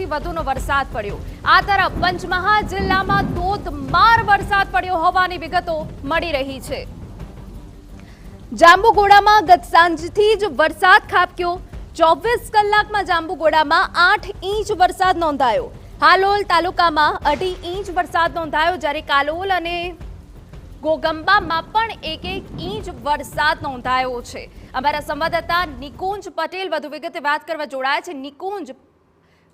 ઇંચથી વધુનો વરસાદ પડ્યો। આ તરફ પંચમહાલ જિલ્લામાં ધોધમાર વરસાદ પડ્યો હોવાની વિગતો મળી રહી છે। જાંબુઘોડામાં ગત સાંજથી જ વરસાદ ખાબક્યો। 24 કલાકમાં જાંબુઘોડામાં 8 ઇંચ વરસાદ નોંધાયો। હાલોલ તાલુકામાં 2.5 ઇંચ વરસાદ નોંધાયો, જ્યારે કાલોલ અને ગોગંબામાં પણ 1 ઇંચ વરસાદ નોંધાયો છે। અમારા સંવાદદાતા નિકુંજ પટેલ વધુ વિગતે વાત કરવા જોડાયા છે। નિકુંજ,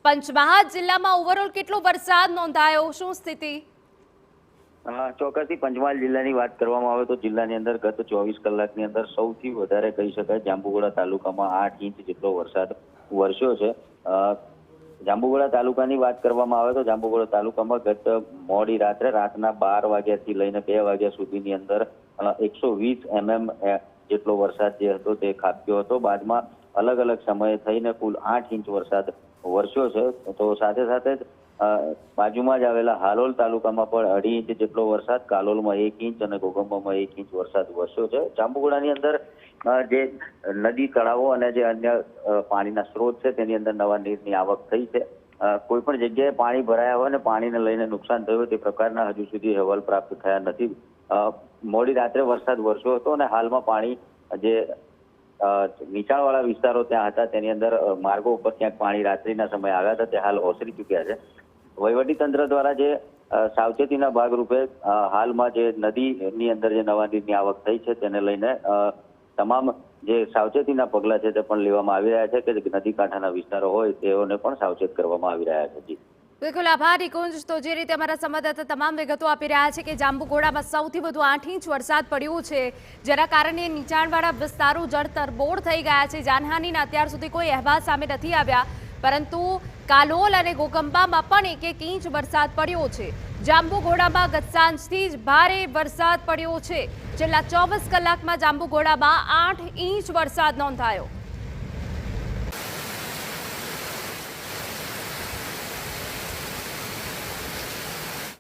પંચમહાલ જિલ્લામાં ઓવરઓલ કેટલો વરસાદ નોંધાયો, શું સ્થિતિ? ચોક્કસથી પંચમહાલ જિલ્લાની વાત કરવામાં આવે તો જિલ્લાની અંદર ગત 24 કલાકની અંદર સૌથી વધારે કહી શકાય જાંબુઘોડા તાલુકામાં 8 ઇંચ જેટલો વરસાદ વરસ્યો છે। જાંબુઘોડા તાલુકાની વાત કરવામાં આવે તો જાંબુઘોડા તાલુકામાં ગત મોડી રાત્રે રાતના 12 વાગ્યાથી લઈને 2 વાગ્યા સુધીની અંદર 120 mm જેટલો વરસાદ જે હતો તે ખાબક્યો હતો। બાદમાં અલગ અલગ સમયે થઈને કુલ 8 ઇંચ વરસાદ વરસ્યો છે। તો સાથે સાથે જ બાજુમાં જ આવેલા હાલોલ તાલુકામાં પણ 2.5 ઇંચ જેટલો વરસાદ, કાલોલમાં 1 ઇંચ અને ગોગંબામાં 1 ઇંચ વરસાદ વરસ્યો છે। જાંબુઘોડાની અંદર જે નદી તળાવો અને જે અન્ય પાણીના સ્ત્રોત છે તેની અંદર નવા નીરની આવક થઈ છે। કોઈ પણ જગ્યાએ પાણી ભરાયા હોય અને પાણીને લઈને નુકસાન થયું તે પ્રકારના હજુ સુધી અહેવાલ પ્રાપ્ત થયા નથી। મોડી રાત્રે વરસાદ વરસ્યો હતો અને હાલમાં પાણી જે નીચાણવાળા વિસ્તારો ત્યાં હતા તેની અંદર માર્ગો ઉપર ક્યાંક પાણી રાત્રિના સમયે આવ્યા હતા, તે હાલ ઓસરી ચૂક્યા છે। વહીવટીતંત્ર દ્વારા જે સાવચેતીના ભાગરૂપે હાલમાં જે નદીની અંદર જે નવા નીરની આવક થઈ છે તેને લઈને તમામ જે સાવચેતીના પગલાં છે તે પણ લેવામાં આવી રહ્યા છે કે નદી કાંઠાના વિસ્તારો હોય તેઓને પણ સાવચેત કરવામાં આવી રહ્યા છે। જી બિલકુલ, આભાર નિકુંજ। તો જે રીતે અમારા સંવાદદાતા તમામ વિગતો આપી રહ્યા છે કે જાંબુઘોડામાં સૌથી વધુ 8 ઇંચ વરસાદ પડ્યો છે, જેના કારણે નીચાણવાળા વિસ્તારો જળતરબોળ થઈ ગયા છે। જાનહાનિના અત્યાર સુધી કોઈ અહેવાલ સામે નથી આવ્યા, પરંતુ કાલોલ અને ગોગંબામાં પણ 1 ઇંચ વરસાદ પડ્યો છે। જાંબુઘોડામાં ગત સાંજથી જ ભારે વરસાદ પડ્યો છે। છેલ્લા 24 કલાકમાં જાંબુઘોડામાં 8 ઇંચ વરસાદ નોંધાયો।